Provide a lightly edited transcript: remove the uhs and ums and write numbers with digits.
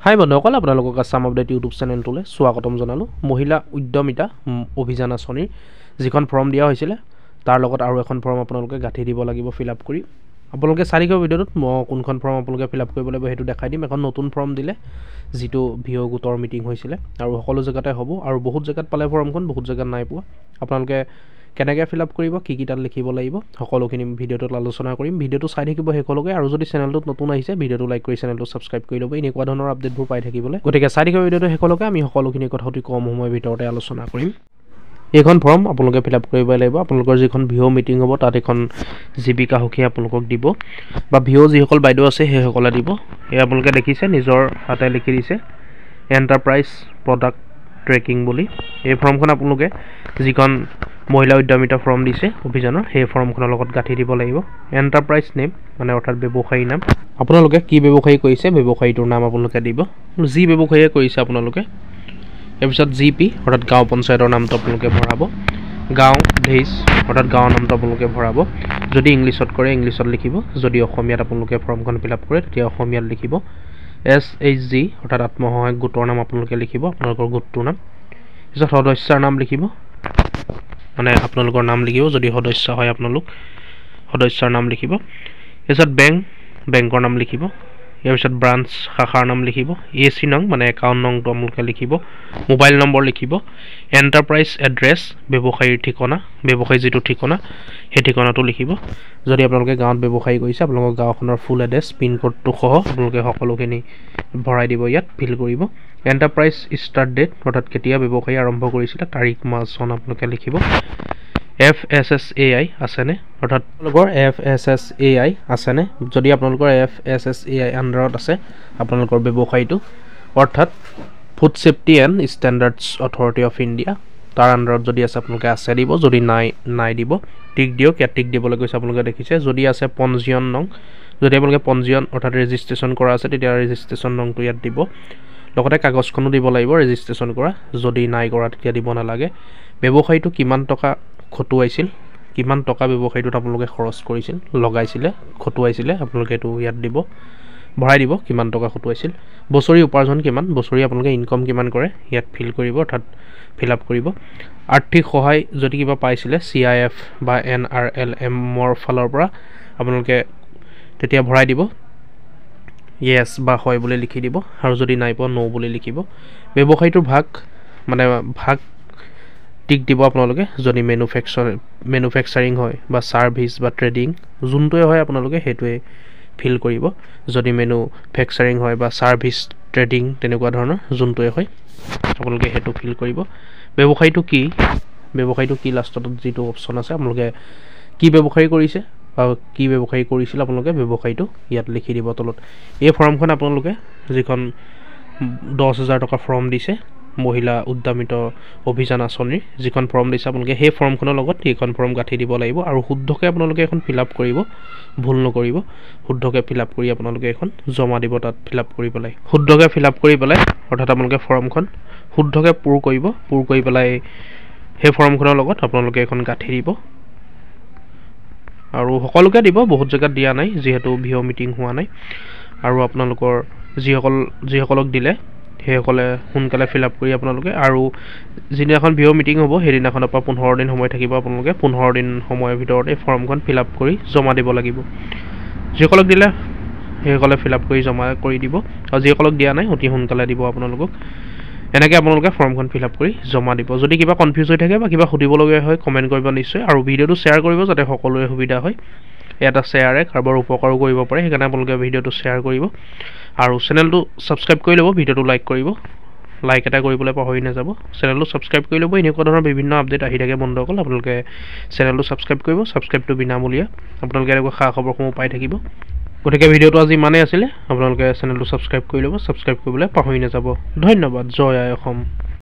হাই বন্ধুসকল, আপোনালোকক Assam update YouTube চেনেলটোলৈ স্বাগতম জনালোঁ। মহিলা উদ্যমিতা অভিযান আঁচনিৰ যিখন ফৰ্ম দিয়া হৈছিলে তাৰ লগত আৰু এখন ফৰ্ম আপোনালোকে গাঁঠি দিব লাগিব ফিল আপ কৰি। আপোনালোকে চাই থাকিব ভিডিঅ'টোত, মই কোনখন ফৰ্ম আপোনালোকে ফিল আপ কৰিব লাগিব সেইটো দেখাই দিম। এখন নতুন ফৰ্ম দিলে, যিটো ভিঅ' গোটৰ মিটিং হৈছিলে আৰু সকলো জেগাতে হ'ব, আৰু বহুত জেগাত পালে ফৰ্মখন, বহুত জেগাত নাই পোৱা। আপোনালোকে কেনেকৈ ফিল আপ কৰিব, কি তাত লিখিব লাগিব, সকলোখিনি ভিডিঅ'টোত আলোচনা কৰিম। ভিডিঅ'টো চাই থাকিব শেষলৈকে, আৰু যদি চেনেলটোত নতুন আহিছে ভিডিঅ'টো লাইক কৰি চেনেলটো ছাবস্ক্ৰাইব কৰি ল'ব এনেকুৱা ধৰণৰ আপডেটবোৰ পাই থাকিবলৈ। গতিকে চাই থাকিব ভিডিঅ'টো শেষলৈকে, আমি সকলোখিনি কথা অতি কম সময়ৰ ভিতৰতে আলোচনা কৰিম। এইখন ফৰ্ম আপোনালোকে ফিল আপ কৰিব লাগিব। আপোনালোকৰ যিখন ভিঅ' মিটিং হ'ব তাত এখন জীৱিকা সখী আপোনালোকক দিব, বা ভিঅ' যিসকল বাইদেউ আছে সেইসকলে দিব। এই আপোনালোকে দেখিছে নিজৰ হাতে লিখি দিছে এণ্টাৰপ্ৰাইজ প্ৰডাক্ট ট্ৰেকিং বুলি। এই ফৰ্মখন আপোনালোকে যিখন মহিলা উদ্যমিতা ফৰ্ম দিছে অভিযানৰ, সেই ফৰ্মখনৰ লগত গাঁঠি দিব লাগিব। এণ্টাৰপ্ৰাইজ নেম মানে অৰ্থাৎ ব্যৱসায়ী নাম, আপোনালোকে কি ব্যৱসায়ী কৰিছে ব্যৱসায়ীটোৰ নাম আপোনালোকে দিব, যি ব্যৱসায়ীয়ে কৰিছে আপোনালোকে। তাৰপিছত GP অৰ্থাৎ গাঁও পঞ্চায়তৰ নামটো আপোনালোকে ভৰাব। গাঁও ধেইজ অৰ্থাৎ গাঁৱৰ নামটো আপোনালোকে ভৰাব। যদি ইংলিছত কৰে ইংলিছত লিখিব, যদি অসমীয়াত আপোনালোকে ফৰ্মখন ফিল আপ কৰে তেতিয়া অসমীয়াত লিখিব। SHG অৰ্থাৎ আত্মসহায়ক গোটৰ নাম আপোনালোকে লিখিব, আপোনালোকৰ গোটটোৰ নাম। তাৰপিছত সদস্যাৰ নাম লিখিব, মানে আপোনালোকৰ নাম লিখিব, যদি সদস্য হয় আপোনালোক সদস্যাৰ নাম লিখিব। তাৰপিছত বেংকৰ নাম লিখিব। ইয়াৰ পিছত ব্ৰাঞ্চ শাখাৰ নাম লিখিব। AC নং মানে একাউণ্ট নংটো আপোনালোকে লিখিব। মোবাইল নম্বৰ লিখিব। এণ্টাৰপ্ৰাইজ এড্ৰেছ ব্যৱসায়ীৰ ঠিকনা, ব্যৱসায়ী যিটো ঠিকনা সেই ঠিকনাটো লিখিব। যদি আপোনালোকে গাঁৱত ব্যৱসায়ী কৰিছে আপোনালোকৰ গাঁওখনৰ ফুল এড্ৰেছ পিনক'ডটো সহ আপোনালোকে সকলোখিনি ভৰাই দিব, ইয়াত ফিল কৰিব। এণ্টাৰপ্ৰাইজ ষ্টাৰ্ট ডেট অৰ্থাৎ কেতিয়া ব্যৱসায়ী আৰম্ভ কৰিছিলে, তাৰিখ মাহ চন আপোনালোকে লিখিব। FSSAI আছেনে, অৰ্থাৎ আপোনালোকৰ FSSAI আছেনে। যদি আপোনালোকৰ FSSAI আণ্ডাৰত আছে আপোনালোকৰ ব্যৱসায়ীটো, অৰ্থাৎ food safety and standards authority of India, তাৰ আণ্ডাৰত যদি আছে আপোনালোকে আছে দিব, যদি নাই দিব টিক দিয়ক। ইয়াত টিক দিবলৈ কৈছে আপোনালোকে দেখিছে। যদি আছে পঞ্জীয়ন নং, যদি আপোনালোকে পঞ্জীয়ন অৰ্থাৎ ৰেজিষ্ট্ৰেশ্যন কৰা আছে তেতিয়া ৰেজিষ্ট্ৰেশ্যন নংটো ইয়াত দিব। লগতে কাগজখনো দিব লাগিব ৰেজিষ্ট্ৰেশ্যন কৰা, যদি নাই কৰা তেতিয়া দিব নালাগে। ব্যৱসায়ীটো কিমান টকা খটুৱাইছিল, কিমান টকা ব্যৱসায়ীটোত আপোনালোকে খৰচ কৰিছিল, লগাইছিলে, খটুৱাইছিলে, আপোনালোকে এইটো ইয়াত দিব, ভৰাই দিব কিমান টকা খটুৱাইছিল। বছৰি উপাৰ্জন কিমান, বছৰি আপোনালোকে ইনকম কিমান কৰে ইয়াত ফিল কৰিব, অৰ্থাৎ ফিল আপ কৰিব। আৰ্থিক সহায় যদি কিবা পাইছিলে CIF বা NRLMৰ ফালৰ পৰা আপোনালোকে তেতিয়া ভৰাই দিব, য়েছ বা হয় বুলি লিখি দিব, আৰু যদি নাই পোৱা ন' বুলি লিখিব। ব্যৱসায়ীটোৰ ভাগ টিক দিব আপোনালোকে। যদি মেনুফেকচাৰিং হয় বা ছাৰ্ভিচ বা ট্ৰেডিং যোনটোৱে হয় আপোনালোকে সেইটোৱে ফিল কৰিব। যদি মেনুফেকচাৰিং হয় বা ছাৰ্ভিচ ট্ৰেডিং তেনেকুৱা ধৰণৰ যোনটোৱে হয় আপোনালোকে সেইটো ফিল কৰিব। ব্যৱসায়ীটো কি লাষ্টত যিটো অপশ্যন আছে আপোনালোকে কি ব্যৱসায়ী কৰিছে বা কি ব্যৱসায়ী কৰিছিল আপোনালোকে ব্যৱসায়ীটো ইয়াত লিখি দিব তলত। এই ফৰ্মখন আপোনালোকে যিখন 10,000 টকা ফৰ্ম দিছে মহিলা উদ্যমিতা অভিযান আঁচনিৰ যিখন ফৰ্ম দিছে আপোনালোকে সেই ফৰ্মখনৰ লগত এইখন ফৰ্ম গাঁঠি দিব লাগিব, আৰু শুদ্ধকৈ আপোনালোকে এখন ফিল আপ কৰিব, ভুল নকৰিব। শুদ্ধকৈ ফিল আপ কৰি আপোনালোকে এখন জমা দিব, তাত ফিল আপ কৰি পেলাই শুদ্ধকৈ ফিল আপ কৰি পেলাই, অৰ্থাৎ আপোনালোকে ফৰ্মখন শুদ্ধকৈ পূৰ কৰিব। পূৰ কৰি পেলাই সেই ফৰ্মখনৰ লগত আপোনালোকে এখন গাঁঠি দিব, আৰু সকলোকে দিব, বহুত জেগাত দিয়া নাই যিহেতু ভিঅ' মিটিং হোৱা নাই। আৰু আপোনালোকৰ যিসকলক দিলে সেইসকলে সোনকালে ফিল আপ কৰি আপোনালোকে, আৰু যিদিনাখন ভিঅ' মিটিং হ'ব সেইদিনাখনৰ পৰা 15 দিন সময় থাকিব, আপোনালোকে 15 দিন সময়ৰ ভিতৰত এই ফৰ্মখন ফিল আপ কৰি জমা দিব লাগিব। যিসকলক দিলে সেইসকলে ফিল আপ কৰি জমা কৰি দিব, আৰু যিসকলক দিয়া নাই অতি সোনকালে দিব আপোনালোকক। এনেকৈ আপোনালোকে ফৰ্মখন ফিল আপ কৰি জমা দিব। যদি কিবা কনফিউজ হৈ থাকে বা কিবা সুধিবলগীয়া হয় কমেণ্ট কৰিব নিশ্চয়, আৰু ভিডিঅ'টো শ্বেয়াৰ কৰিব যাতে সকলোৰে সুবিধা হয়। এটা শ্বেয়াৰে কাৰোবাৰ উপকাৰো কৰিব পাৰে, সেইকাৰণে আপোনালোকে ভিডিঅ'টো শ্বেয়াৰ কৰিব, আৰু চেনেলটো ছাবস্ক্ৰাইব কৰি ল'ব, ভিডিঅ'টো লাইক কৰিব, লাইক এটা কৰিবলৈ পাহৰি নাযাব। চেনেলটো ছাবস্ক্ৰাইব কৰি ল'ব, এনেকুৱা ধৰণৰ বিভিন্ন আপডেট আহি থাকে বন্ধুসকল, আপোনালোকে চেনেলটো ছাবস্ক্ৰাইব কৰিব। ছাবস্ক্ৰাইবটো বিনামূলীয়া, আপোনালোকে এনেকুৱা খা খবৰসমূহ পাই থাকিব। গতিকে ভিডিঅ'টো আজি ইমানেই আছিলে, আপোনালোকে চেনেলটো ছাবস্ক্ৰাইব কৰি ল'ব, ছাবস্ক্ৰাইব কৰিবলৈ পাহৰি নাযাব। ধন্যবাদ। জয় আই অসম।